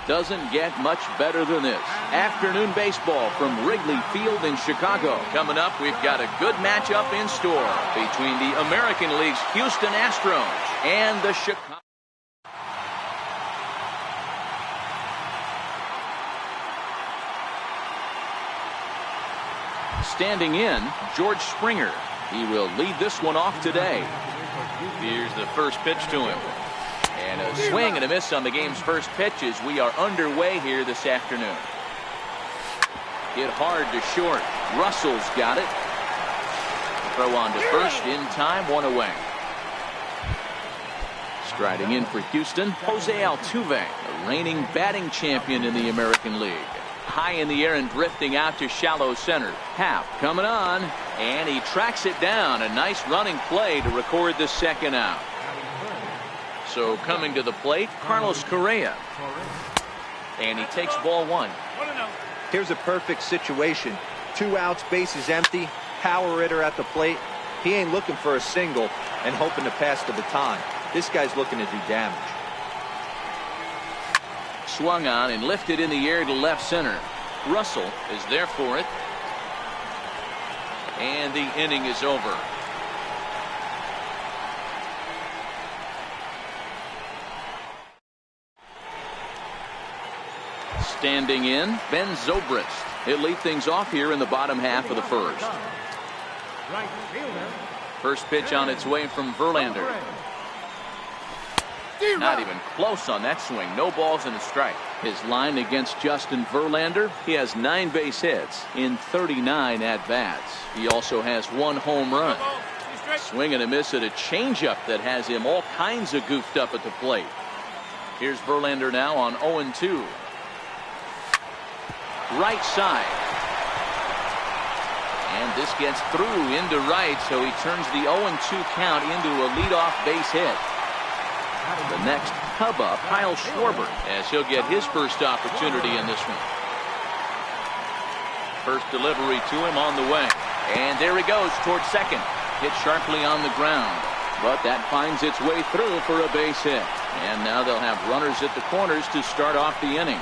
Doesn't get much better than this. Afternoon baseball from Wrigley Field in Chicago. Coming up, we've got a good matchup in store between the American League's Houston Astros and the Chicago. Standing in, George Springer. He will lead this one off today. Here's the first pitch to him. And a swing and a miss on the game's first pitch as we are underway here this afternoon. Hit hard to short. Russell's got it. Throw on to first in time, one away. Striding in for Houston, Jose Altuve, the reigning batting champion in the American League. High in the air and drifting out to shallow center. Happ coming on, and he tracks it down. A nice running play to record the second out. So coming to the plate, Carlos Correa. And he takes ball one. Here's a perfect situation. 2 outs, bases empty, power hitter at the plate. He ain't looking for a single and hoping to pass the baton. This guy's looking to do damage. Swung on and lifted in the air to left center. Russell is there for it. And the inning is over. Standing in, Ben Zobrist. He'll lead things off here in the bottom half of the first. First pitch on its way from Verlander. Not even close on that swing. No balls and a strike. His line against Justin Verlander, he has 9 base hits in 39 at-bats. He also has 1 home run. Swing and a miss at a changeup that has him all kinds of goofed up at the plate. Here's Verlander now on 0-2. Right side. And this gets through into right, so he turns the 0-2 count into a leadoff base hit. The next Cub up, Kyle Schwarber, as he'll get his first opportunity in this one. First delivery to him on the way. And there he goes towards second. Hit sharply on the ground. But that finds its way through for a base hit. And now they'll have runners at the corners to start off the inning.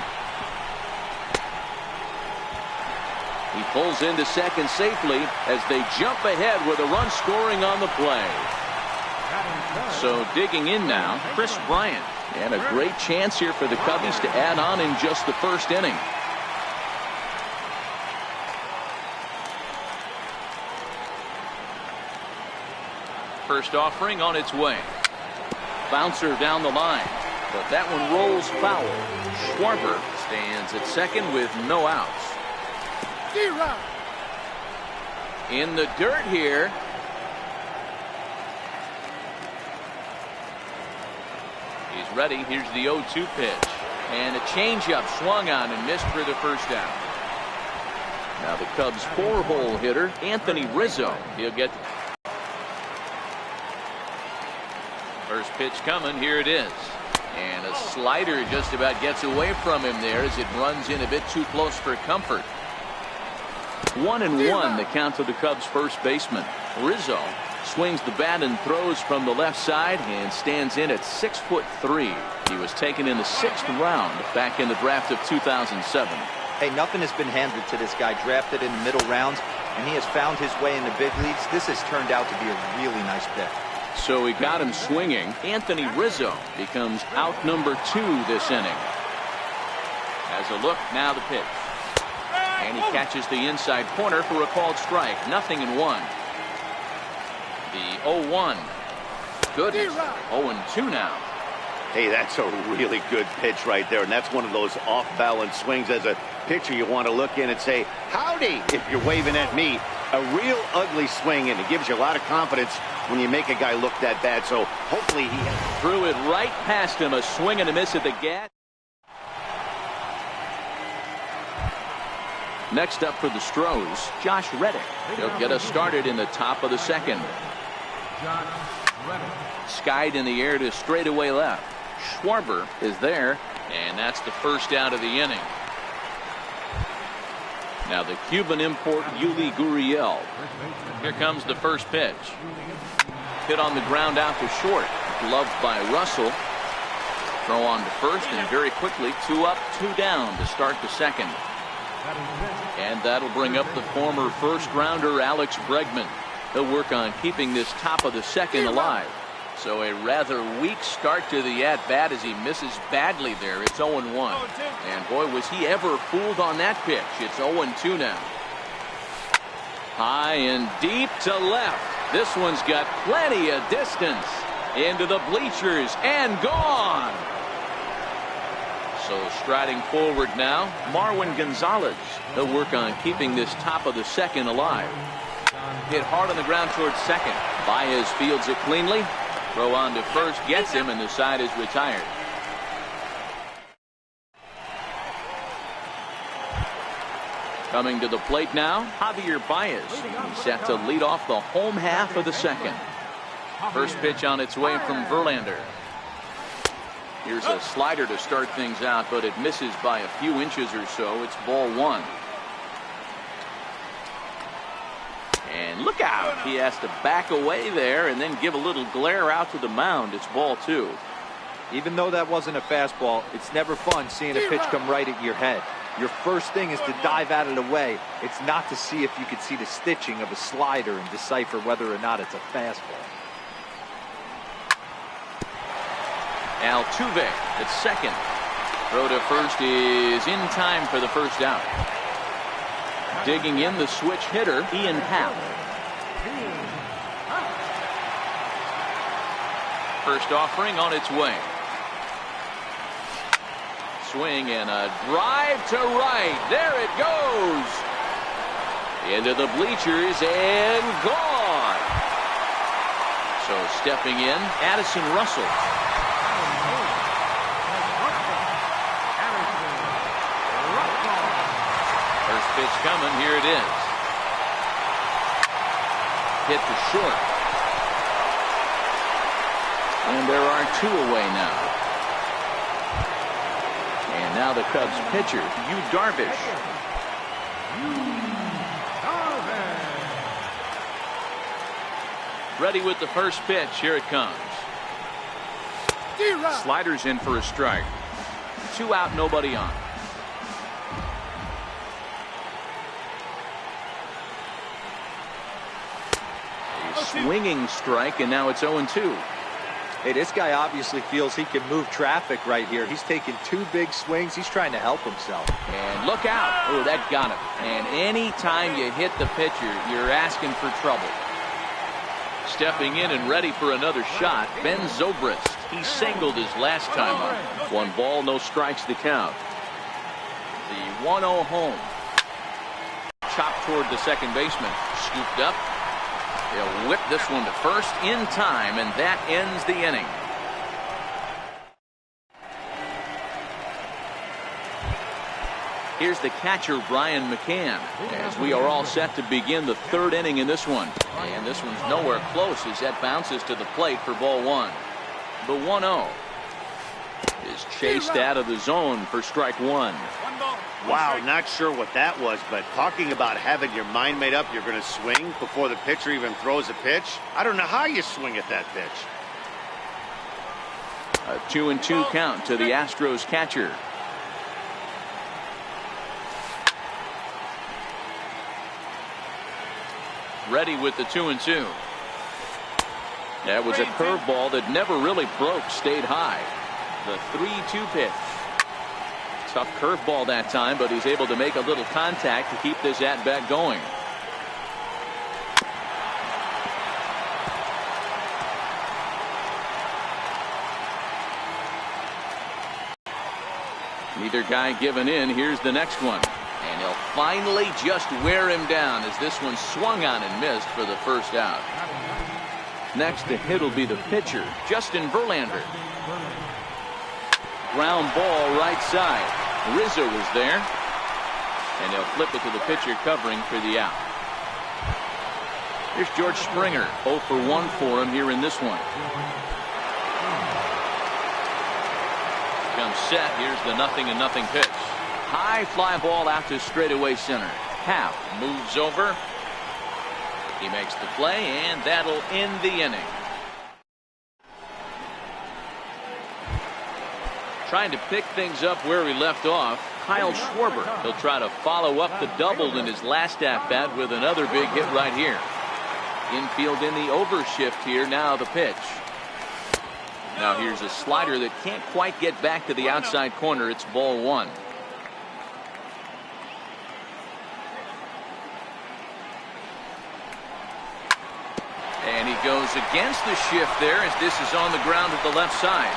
He pulls into second safely as they jump ahead with a run scoring on the play. So digging in now, Chris Bryant. And a great chance here for the Cubbies to add on in just the first inning. First offering on its way. Bouncer down the line. But that one rolls foul. Schwarber stands at second with no outs. In the dirt here. He's ready. Here's the 0-2 pitch. And a changeup swung on and missed for the first down. Now the Cubs' 4-hole hitter, Anthony Rizzo. He'll get. First pitch coming. Here it is. And a slider just about gets away from him there as it runs in a bit too close for comfort. 1-1 the count to the Cubs' first baseman. Rizzo swings the bat and throws from the left side and stands in at 6'3". He was taken in the 6th round back in the draft of 2007. Hey, nothing has been handed to this guy. Drafted in the middle rounds, and he has found his way in the big leagues. This has turned out to be a really nice pick. So he got him swinging. Anthony Rizzo becomes out number 2 this inning. As a look, now the pitch. And he catches the inside corner for a called strike. 0-1. The 0-1. Good. 0-2 now. Hey, that's a really good pitch right there. And that's one of those off-balance swings. As a pitcher, you want to look in and say, howdy, if you're waving at me. A real ugly swing, and it gives you a lot of confidence when you make a guy look that bad. So hopefully he threw it right past him. A swing and a miss at the gat. Next up for the Stros, Josh Reddick. He'll get us started in the top of the second. Skied in the air to straightaway left. Schwarber is there, and that's the first out of the inning. Now the Cuban import Yuli Gurriel. Here comes the first pitch. Hit on the ground out to short. Gloved by Russell. Throw on to first, and very quickly 2 up, 2 down to start the second. And that'll bring up the former first-rounder Alex Bregman. He'll work on keeping this top of the second alive. So a rather weak start to the at-bat as he misses badly there. It's 0-1. And boy, was he ever fooled on that pitch. It's 0-2 now. High and deep to left. This one's got plenty of distance. Into the bleachers and gone. So striding forward now, Marwin Gonzalez. He'll work on keeping this top of the second alive. Hit hard on the ground towards second. Baez fields it cleanly. Throw on to first gets him, and the side is retired. Coming to the plate now, Javier Baez. He's set to lead off the home half of the second. First pitch on its way from Verlander. Here's a slider to start things out, but it misses by a few inches or so. It's ball 1. And look out. He has to back away there and then give a little glare out to the mound. It's ball 2. Even though that wasn't a fastball, it's never fun seeing a pitch come right at your head. Your first thing is to dive out of the way. It's not to see if you can see the stitching of a slider and decipher whether or not it's a fastball. Altuve at second. Throw to first is in time for the first out. Digging in the switch hitter, Ian Happ. First offering on its way. Swing and a drive to right. There it goes. Into the bleachers and gone. So stepping in, Addison Russell. First pitch coming. Here it is. Hit to short. And there are 2 away now. And now the Cubs pitcher, Yu Darvish. Ready with the first pitch. Here it comes. Sliders in for a strike. 2 out, nobody on. A swinging strike, and now it's 0-2. Hey, this guy obviously feels he can move traffic right here. He's taking 2 big swings. He's trying to help himself. And look out. Oh, that got him. And any time you hit the pitcher, you're asking for trouble. Stepping in and ready for another shot, Ben Zobrist. He singled his last time up. 1 ball, no strikes to count. The 1-0 home. Chopped toward the second baseman. Scooped up. They'll whip this one to first in time, and that ends the inning. Here's the catcher, Brian McCann, as we are all set to begin the 3rd inning in this one. And this one's nowhere close as that bounces to the plate for ball 1. The 1-0 is chased out of the zone for strike 1. Wow, not sure what that was, but talking about having your mind made up, you're going to swing before the pitcher even throws a pitch. I don't know how you swing at that pitch. A 2-2 count to the Astros catcher. Ready with the 2-2. That was a curveball that never really broke, stayed high. The 3-2 pitch. Tough curveball that time, but he's able to make a little contact to keep this at-bat going. Neither guy giving in. Here's the next one. And he'll finally just wear him down as this one swung on and missed for the first out. Next to hit will be the pitcher, Justin Verlander. Ground ball right side. Rizzo was there. And they'll flip it to the pitcher covering for the out. Here's George Springer. 0 for 1 for him here in this one. Comes set. Here's the 0-0 pitch. High fly ball out to straightaway center. Happ moves over. He makes the play, and that'll end the inning. Trying to pick things up where he left off, Kyle Schwarber. He'll try to follow up the double in his last at-bat with another big hit right here. Infield in the overshift here. Now the pitch. Now here's a slider that can't quite get back to the outside corner. It's ball one. And he goes against the shift there as this is on the ground at the left side.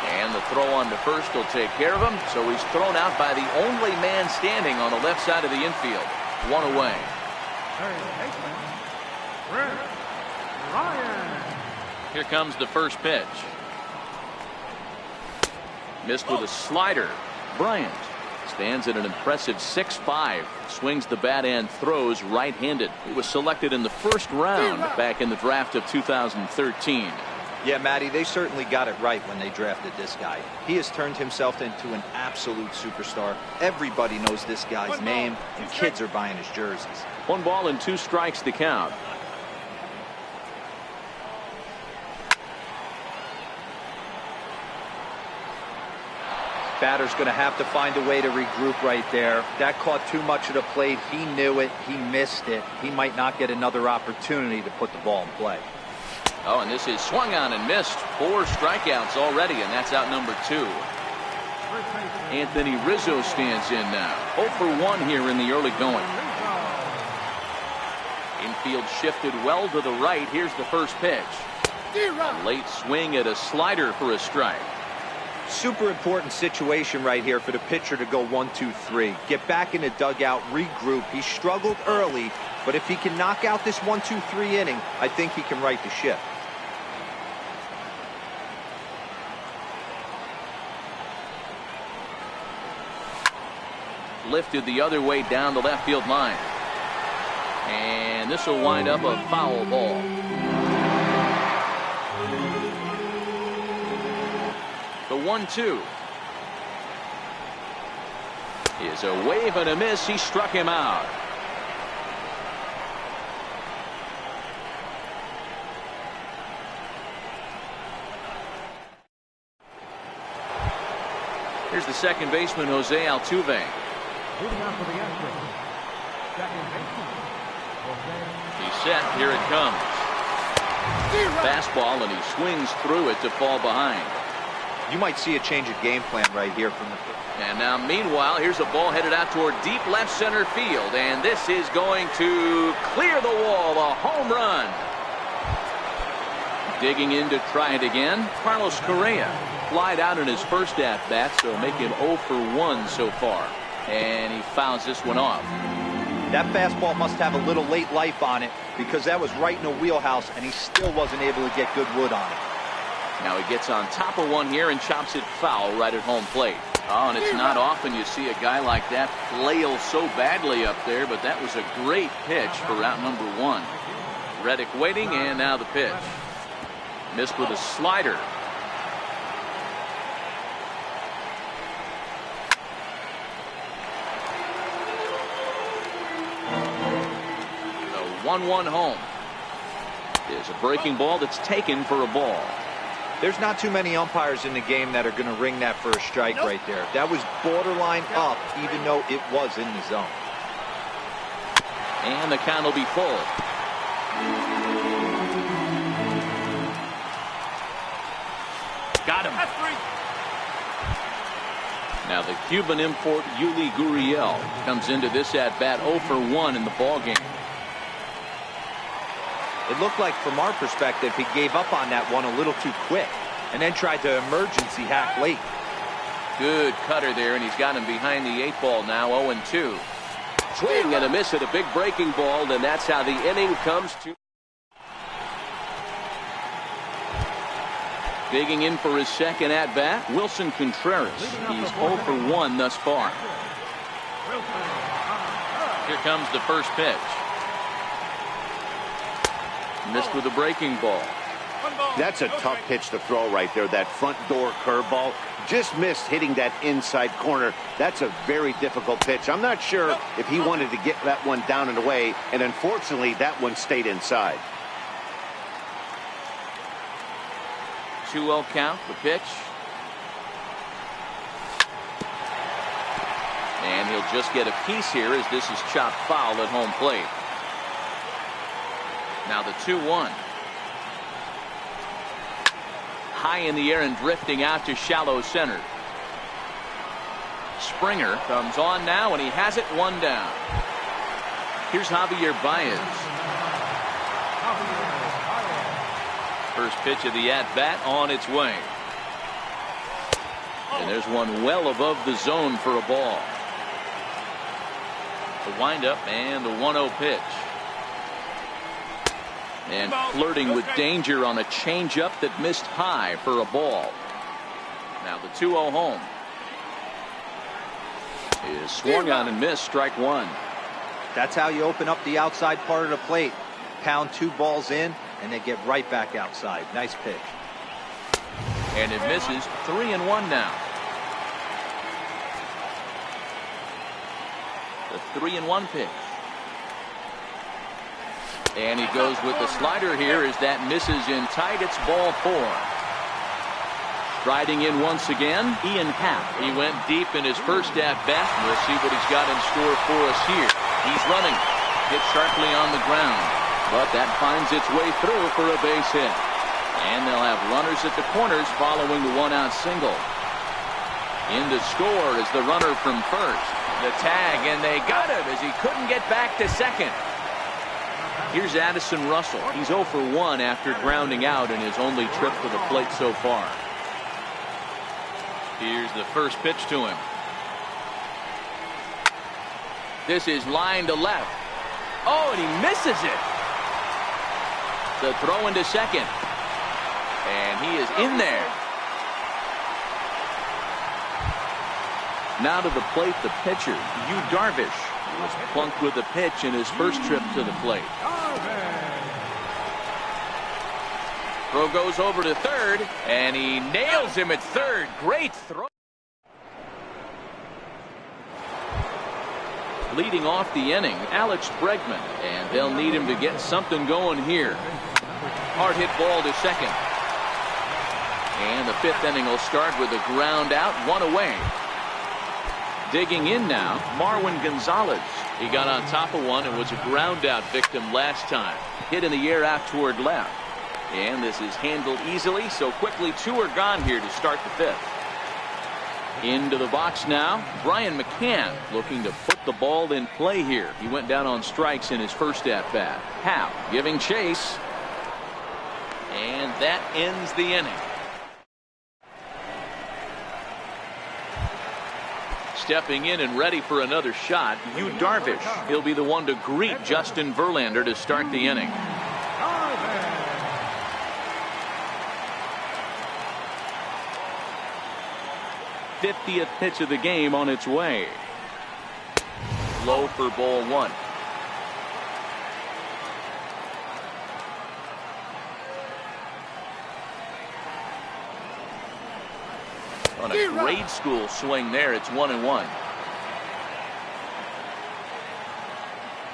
And the throw on to first will take care of him. So he's thrown out by the only man standing on the left side of the infield. One away. Here comes the first pitch. Missed with a slider. Bryant stands at an impressive 6'5". Swings the bat and throws right-handed. He was selected in the first round back in the draft of 2013. Yeah, Matty, they certainly got it right when they drafted this guy. He has turned himself into an absolute superstar. Everybody knows this guy's name, and kids are buying his jerseys. 1 ball and 2 strikes to count. Batter's going to have to find a way to regroup right there. That caught too much of the plate. He knew it. He missed it. He might not get another opportunity to put the ball in play. Oh, and this is swung on and missed. 4 strikeouts already, and that's out number 2. Anthony Rizzo stands in now. 0 for 1 here in the early going. Infield shifted well to the right. Here's the first pitch. A late swing at a slider for a strike. Super important situation right here for the pitcher to go 1-2-3. Get back in the dugout, regroup. He struggled early, but if he can knock out this 1-2-3 inning, I think he can right the ship. Lifted the other way down the left field line. And this will wind up a foul ball. The 1-2 is a wave and a miss. He struck him out. Here's the second baseman, Jose Altuve. He's set. Here it comes. Fastball, and he swings through it to fall behind. You might see a change of game plan right here from the pitch. And now meanwhile, here's a ball headed out toward deep left center field, and this is going to clear the wall. A home run. Digging in to try it again, Carlos Correa. Flied out in his first at bat, so make him 0 for 1 so far, and he fouls this one off. That fastball must have a little late life on it, because that was right in the wheelhouse, and he still wasn't able to get good wood on it. Now he gets on top of one here and chops it foul right at home plate. Oh, and it's not often you see a guy like that flail so badly up there, but that was a great pitch for route number 1. Reddick waiting, and now the pitch. Missed with a slider. The 1-1 home. Is a breaking ball that's taken for a ball. There's not too many umpires in the game that are going to ring that for a strike right there. That was borderline up, even though it was in the zone. And the count will be full. Got him. Now the Cuban import Yuli Gurriel comes into this at bat 0 for 1 in the ball game. It looked like, from our perspective, he gave up on that one a little too quick and then tried to emergency hack late. Good cutter there, and he's got him behind the 8 ball now. 0-2. Swing and a miss at a big breaking ball, and that's how the inning comes to. Digging in for his second at bat, Wilson Contreras. He's 0 for 1 thus far. Here comes the first pitch. Missed with a breaking ball. That's a tough pitch to throw right there. That front door curveball just missed hitting that inside corner. That's a very difficult pitch. I'm not sure if he wanted to get that one down and away, and unfortunately that one stayed inside. 2-0 count. The pitch. just get a piece here as this is chopped foul at home plate. Now the 2-1. High in the air and drifting out to shallow center. Springer comes on now, and he has it one down. Here's Javier Baez. First pitch of the at-bat on its way. And there's one well above the zone for a ball. The windup and the 1-0 pitch. And flirting with danger on a changeup that missed high for a ball. Now the 2-0 home. Is swung on and missed, strike one. That's how you open up the outside part of the plate. Pound 2 balls in, and they get right back outside. Nice pitch. And it misses. 3-1 now. The 3-1 pitch. And he goes with the slider here as that misses in tight. It's ball 4. Riding in once again, Ian Happ. He went deep in his first at-bat. We'll see what he's got in store for us here. He's running. Hit sharply on the ground. But that finds its way through for a base hit. And they'll have runners at the corners following the 1-out single. In to score is the runner from first. The tag, and they got him as he couldn't get back to second. Here's Addison Russell. He's 0 for 1 after grounding out in his only trip to the plate so far. Here's the first pitch to him. This is line to left. Oh, and he misses it. The throw into second. And he is in there. Now to the plate, the pitcher, Yu Darvish, was plunked with a pitch in his first trip to the plate. Throw goes over to third, and he nails him at third. Great throw. Leading off the inning, Alex Bregman, and they'll need him to get something going here. Hard hit ball to second. And the 5th inning will start with a ground out, 1 away. Digging in now, Marwin Gonzalez. He got on top of one and was a ground out victim last time. Hit in the air out toward left. And this is handled easily, so quickly 2 are gone here to start the 5th. Into the box now, Brian McCann looking to put the ball in play here. He went down on strikes in his first at-bat. Happ giving chase. And that ends the inning. Stepping in and ready for another shot, Yu Darvish. He'll be the one to greet Justin Verlander to start the inning. 50th pitch of the game on its way. Low for ball 1. On a grade school swing there, it's 1-1.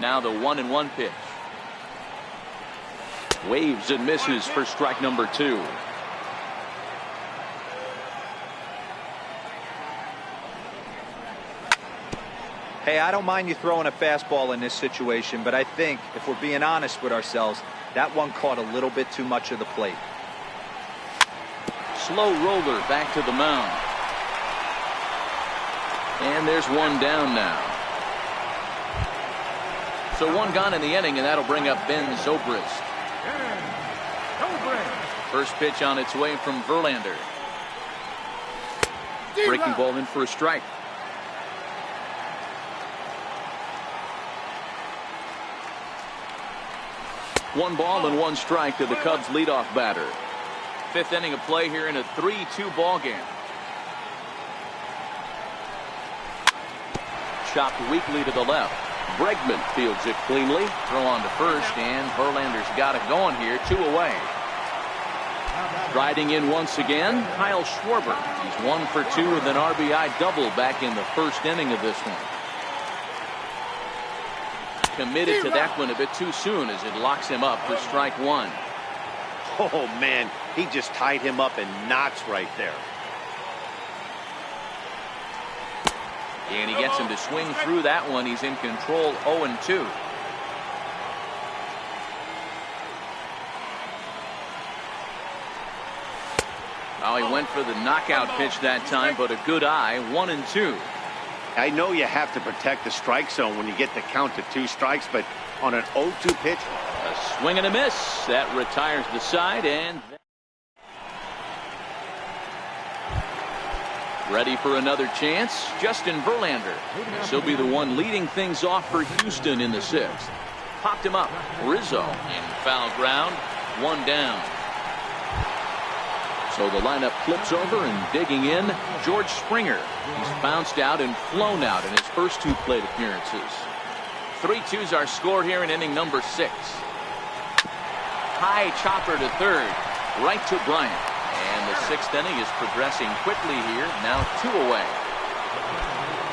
Now the 1-1 pitch. Waves and misses for strike number 2. Hey, I don't mind you throwing a fastball in this situation, but I think if we're being honest with ourselves, that one caught a little bit too much of the plate. Slow roller back to the mound. And there's one down now. So one gone in the inning, and that'll bring up Ben Zobrist. First pitch on its way from Verlander. Breaking ball in for a strike. One ball and one strike to the Cubs leadoff batter. 5th inning of play here in a 3-2 ball game. Chopped weakly to the left. Bregman fields it cleanly. Throw on to first, and Verlander's got it going here. 2 away. Riding in once again, Kyle Schwarber. He's 1 for 2 with an RBI double back in the first inning of this one. Committed to that one a bit too soon as it locks him up for strike 1. Oh, man, he just tied him up in knots right there. And he gets him to swing through that one. He's in control, 0-2. Oh, he went for the knockout pitch that time, but a good eye, 1-2. I know you have to protect the strike zone when you get the count to 2 strikes, but on an 0-2 pitch. A swing and a miss. That retires the side, and ready for another chance, Justin Verlander. He'll be the one leading things off for Houston in the 6th. Popped him up. Rizzo in foul ground, 1 down. So the lineup flips over, and digging in, George Springer. He's bounced out and flown out in his first 2 plate appearances. 3-2's our score here in inning number 6. High chopper to third, right to Bryant. And the 6th inning is progressing quickly here, now 2 away.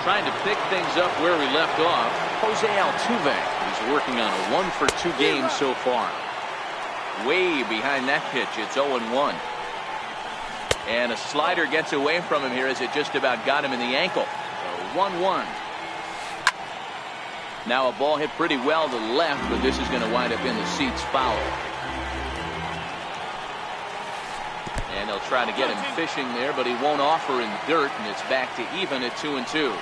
Trying to pick things up where we left off, Jose Altuve. He's working on a 1-for-2 game so far. Way behind that pitch, it's 0-1. And a slider gets away from him here as it just about got him in the ankle. So 1-1. Now a ball hit pretty well to the left, but this is going to wind up in the seats foul. And they'll try to get him fishing there, but he won't offer in the dirt, and it's back to even at 2-2.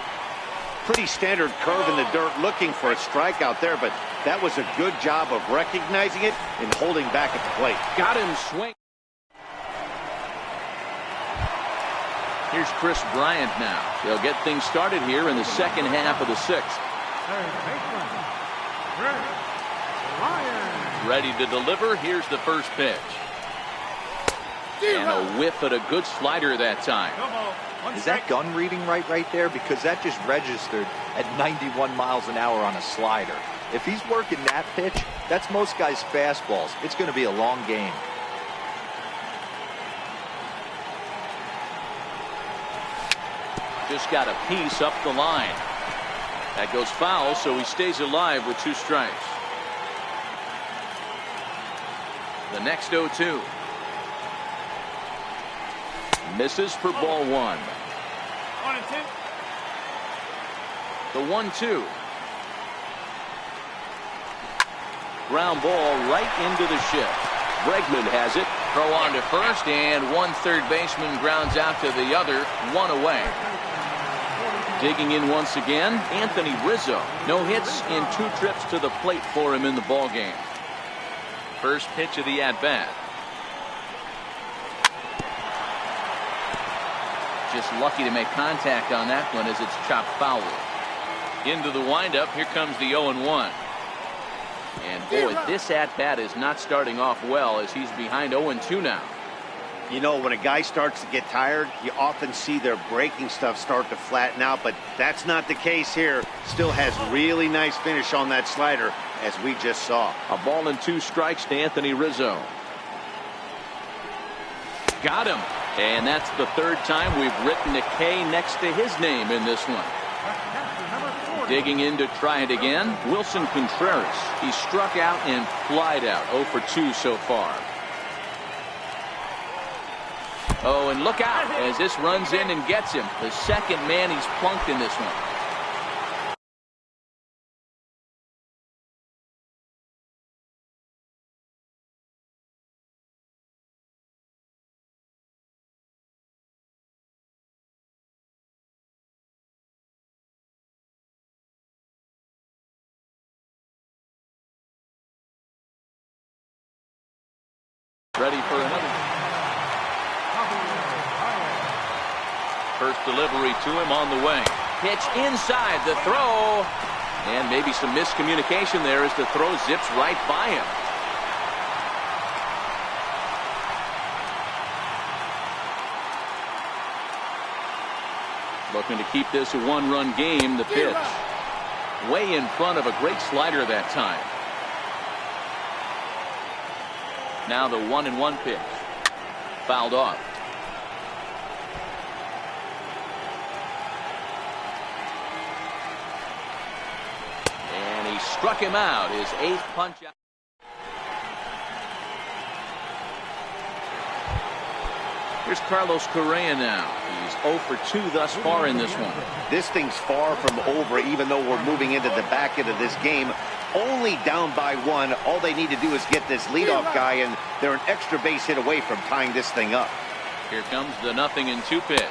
Pretty standard curve in the dirt, looking for a strikeout there, but that was a good job of recognizing it and holding back at the plate. Got him swing. Here's Chris Bryant now. They'll get things started here in the second half of the 6th. Ready to deliver. Here's the first pitch. And a whiff at a good slider that time. Is that gun reading right there? Because that just registered at 91 miles an hour on a slider. If he's working that pitch, that's most guys' fastballs. It's going to be a long game. Just got a piece up the line. That goes foul, so he stays alive with 2 strikes. The next 0-2. Misses for ball 1. The 1-2. Ground ball right into the shift. Bregman has it. Throw on to first, and 1 third baseman grounds out to the other, 1 away. Digging in once again, Anthony Rizzo. No hits in 2 trips to the plate for him in the ballgame. First pitch of the at-bat. Just lucky to make contact on that one as it's chopped foul. Into the windup, here comes the 0-1. And boy, this at-bat is not starting off well as he's behind 0-2 now. You know, when a guy starts to get tired, you often see their breaking stuff start to flatten out, but that's not the case here. Still has really nice finish on that slider, as we just saw. A ball and 2 strikes to Anthony Rizzo. Got him. And that's the 3rd time we've written a K next to his name in this one. Digging in to try it again, Wilson Contreras. He struck out and flied out, 0-for-2 so far. Oh, and look out as this runs in and gets him. The 2nd man he's plunked in this one. Ready for another. First delivery to him on the way. Pitch inside, the throw. And maybe some miscommunication there as the throw zips right by him. Looking to keep this a 1-run game. The pitch. Way in front of a great slider that time. Now the 1-1 pitch. Fouled off. And he struck him out. His 8th punch out. Here's Carlos Correa now. He's 0 for 2 thus far in this one. This thing's far from over, even though we're moving into the back end of this game. Only down by 1. All they need to do is get this leadoff guy, and they're an extra base hit away from tying this thing up. Here comes the 0-2 pitch.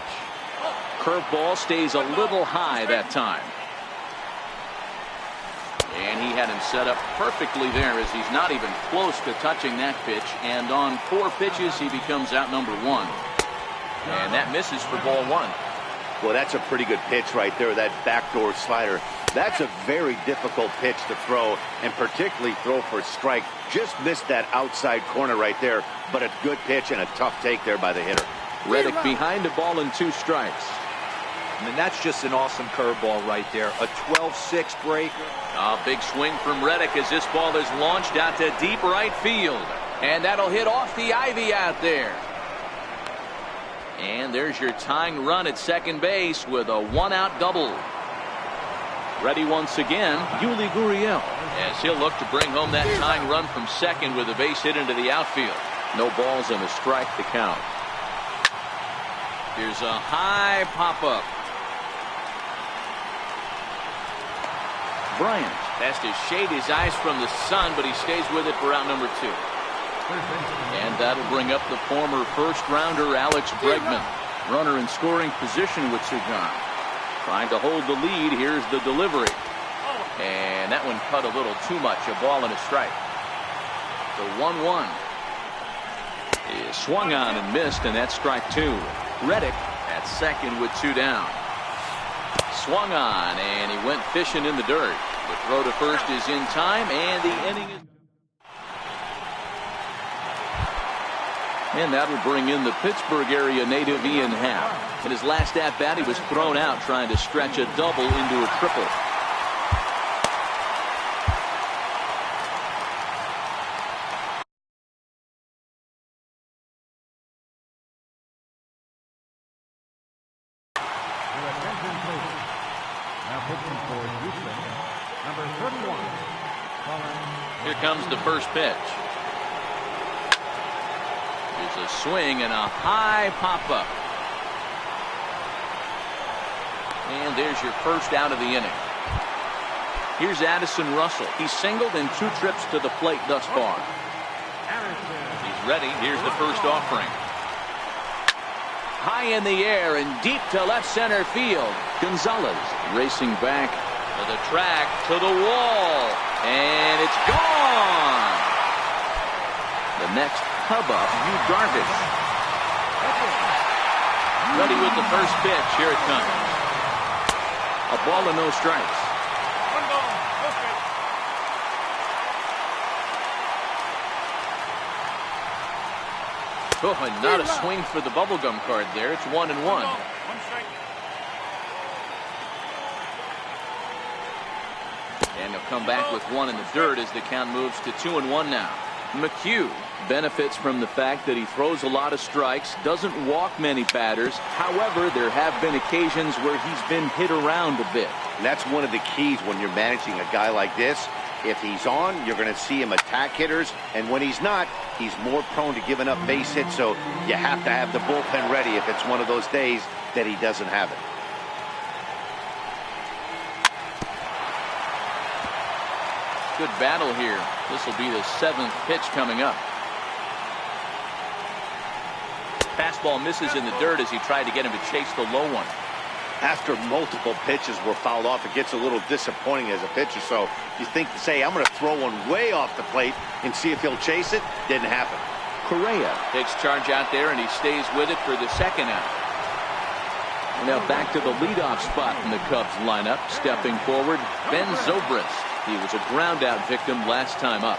Curveball stays a little high that time. And he had him set up perfectly there, as he's not even close to touching that pitch. And on 4 pitches, he becomes out number 1. And that misses for ball 1. Well, that's a pretty good pitch right there, that backdoor slider. That's a very difficult pitch to throw, and particularly throw for a strike. Just missed that outside corner right there, but a good pitch and a tough take there by the hitter. Reddick behind a ball and 2 strikes. I mean, that's just an awesome curveball right there. A 12-6 breaker. A big swing from Reddick as this ball is launched out to deep right field. And that'll hit off the ivy out there. And there's your tying run at second base with a 1-out double. Ready once again, Yuli Gurriel, as he'll look to bring home that tying run from second with a base hit into the outfield. No balls and a strike to count. Here's a high pop-up. Bryant has to shade his eyes from the sun, but he stays with it for out number 2. And that'll bring up the former first-rounder Alex Bregman. Runner in scoring position with Sugan. Trying to hold the lead. Here's the delivery. And that one cut a little too much. A ball and a strike. The 1-1 is swung on and missed, and that's strike 2. Reddick at second with 2 down. Swung on, and he went fishing in the dirt. The throw to first is in time, and the inning is... And that will bring in the Pittsburgh area native Ian Happ. In his last at-bat, he was thrown out trying to stretch a double into a triple. Here comes the first pitch. There's a swing and a high pop-up. And there's your first out of the inning. Here's Addison Russell. He's singled in 2 trips to the plate thus far. He's ready. Here's the first offering. High in the air and deep to left center field. Gonzalez racing back to the track, to the wall. And it's gone. The next Cub up, Yu Darvish. Ready with the first pitch. Here it comes. A ball and no strikes. 1 ball, no strikes. Oh, and not a swing for the bubblegum card there. It's 1-1. 1 strike. And he'll come back with 1 in the dirt as the count moves to 2-1 now. McHugh benefits from the fact that he throws a lot of strikes, doesn't walk many batters. However, there have been occasions where he's been hit around a bit. And that's one of the keys when you're managing a guy like this. If he's on, you're going to see him attack hitters. And when he's not, he's more prone to giving up base hits. So you have to have the bullpen ready if it's one of those days that he doesn't have it. Good battle here. This will be the 7th pitch coming up. Fastball misses in the dirt as he tried to get him to chase the low one. After multiple pitches were fouled off, it gets a little disappointing as a pitcher. So you think to say, I'm going to throw one way off the plate and see if he'll chase it. Didn't happen. Correa takes charge out there, and he stays with it for the second out. Now back to the leadoff spot in the Cubs lineup. Stepping forward, Ben Zobrist. He was a ground-out victim last time up.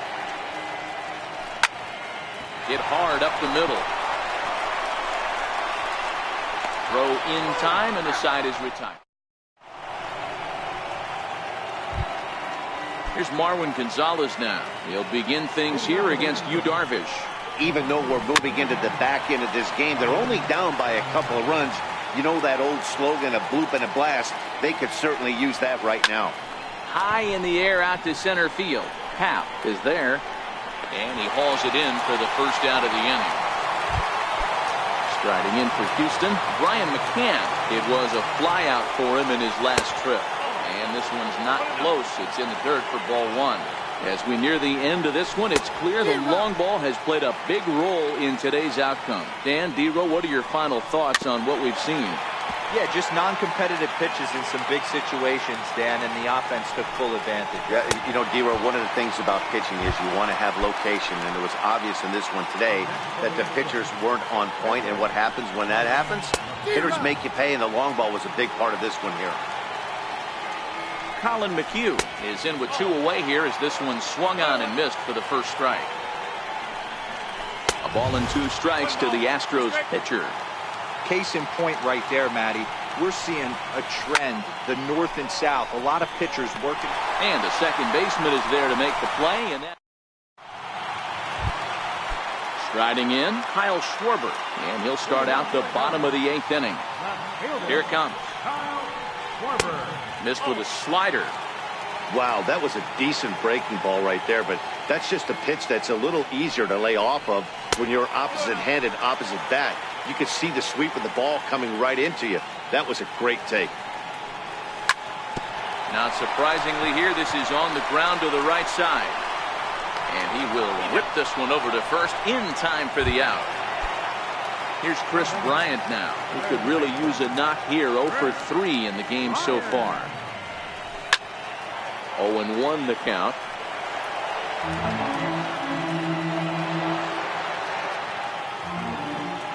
Hit hard up the middle. Throw in time, and the side is retired. Here's Marwin Gonzalez now. He'll begin things here against Yu Darvish. Even though we're moving into the back end of this game, they're only down by a couple of runs. You know that old slogan, a bloop and a blast. They could certainly use that right now. High in the air out to center field. Happ is there, and he hauls it in for the first out of the inning. Riding in for Houston, Brian McCann. It was a flyout for him in his last trip. And this one's not close. It's in the dirt for ball one. As we near the end of this one, it's clear the long ball has played a big role in today's outcome. Dan, D-Row, what are your final thoughts on what we've seen? Yeah, just non-competitive pitches in some big situations, Dan, and the offense took full advantage. Yeah, you know, D-Row, one of the things about pitching is you want to have location, and it was obvious in this one today that the pitchers weren't on point, and what happens when that happens? Hitters make you pay, and the long ball was a big part of this one here. Colin McHugh is in with 2 away here as this one swung on and missed for the first strike. A ball and 2 strikes to the Astros pitcher. Case in point right there, Matty. We're seeing a trend, the north and south. A lot of pitchers working. And the second baseman is there to make the play. And that striding in, Kyle Schwarber. And he'll start out the bottom of the 8th inning. Here it comes. Missed with a slider. Wow, that was a decent breaking ball right there, but that's just a pitch that's a little easier to lay off of when you're opposite-handed, opposite bat. You could see the sweep of the ball coming right into you. That was a great take. Not surprisingly here, this is on the ground to the right side. And he will rip this one over to first in time for the out. Here's Chris Bryant now, who could really use a knock here. 0 for 3 in the game so far. 0-1 the count.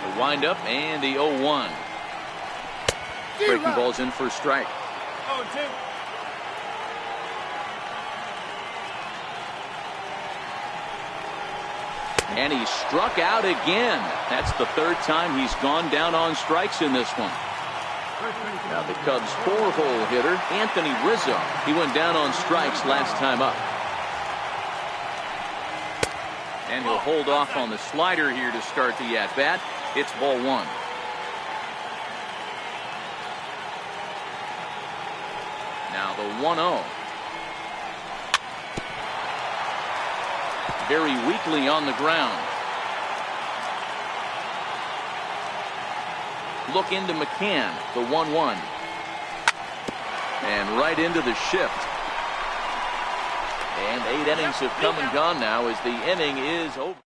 The windup and the 0-1. Breaking ball's in for a strike. 0-2. And he struck out again. That's the 3rd time he's gone down on strikes in this one. Now the Cubs' 4-hole hitter, Anthony Rizzo. He went down on strikes last time up. And he'll hold off on the slider here to start the at-bat. It's ball 1. Now the 1-0. Very weakly on the ground. Look into McCann, the 1-1. And right into the shift. And 8 innings have come and gone now as the inning is over.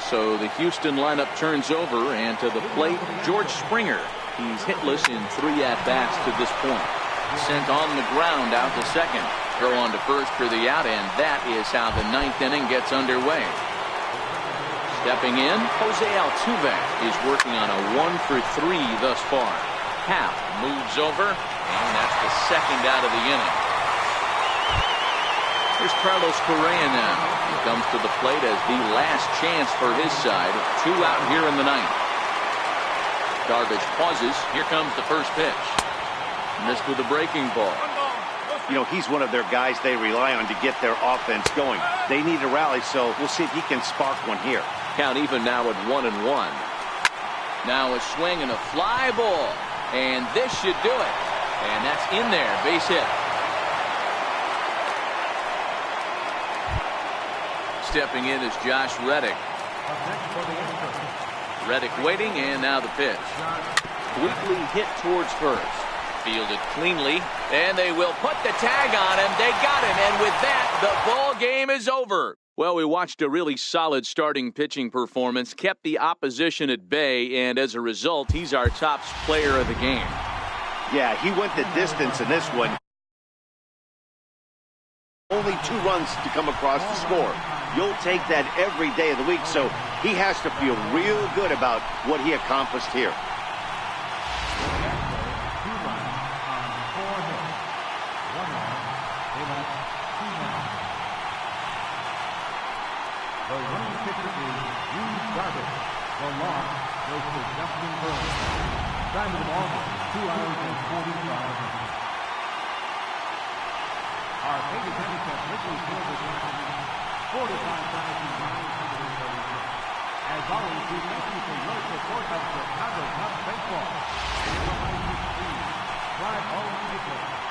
So the Houston lineup turns over, and to the plate, George Springer. He's hitless in 3 at-bats to this point. Sent on the ground out to second. Throw on to first for the out, and that is how the 9th inning gets underway. Stepping in, Jose Altuve is working on a 1 for 3 thus far. Happ moves over, and that's the 2nd out of the inning. Here's Carlos Correa now. He comes to the plate as the last chance for his side. 2 out here in the 9th. Darvish pauses. Here comes the first pitch. Missed with a breaking ball. You know, he's one of their guys they rely on to get their offense going. They need a rally, so we'll see if he can spark one here. Count even now at 1-1. Now a swing and a fly ball. And this should do it. And that's in there. Base hit. Stepping in is Josh Reddick. Reddick waiting, and now the pitch. Weakly hit towards first. Fielded cleanly, and they will put the tag on him. They got him, and with that, the ball game is over. Well, we watched a really solid starting pitching performance, kept the opposition at bay, and as a result, he's our top player of the game. Yeah, he went the distance in this one. Only 2 runs to come across the score. You'll take that every day of the week, so he has to feel real good about what he accomplished here. The winning pitcher is Darvish. The loss goes to Justin Burns. Time of the ball, 2 hours and 45 minutes. Our paid handicap weekly silver champion, 45,936. As always, we thank you for your support of Chicago Cubs baseball. And we'll see you. Drive home safely.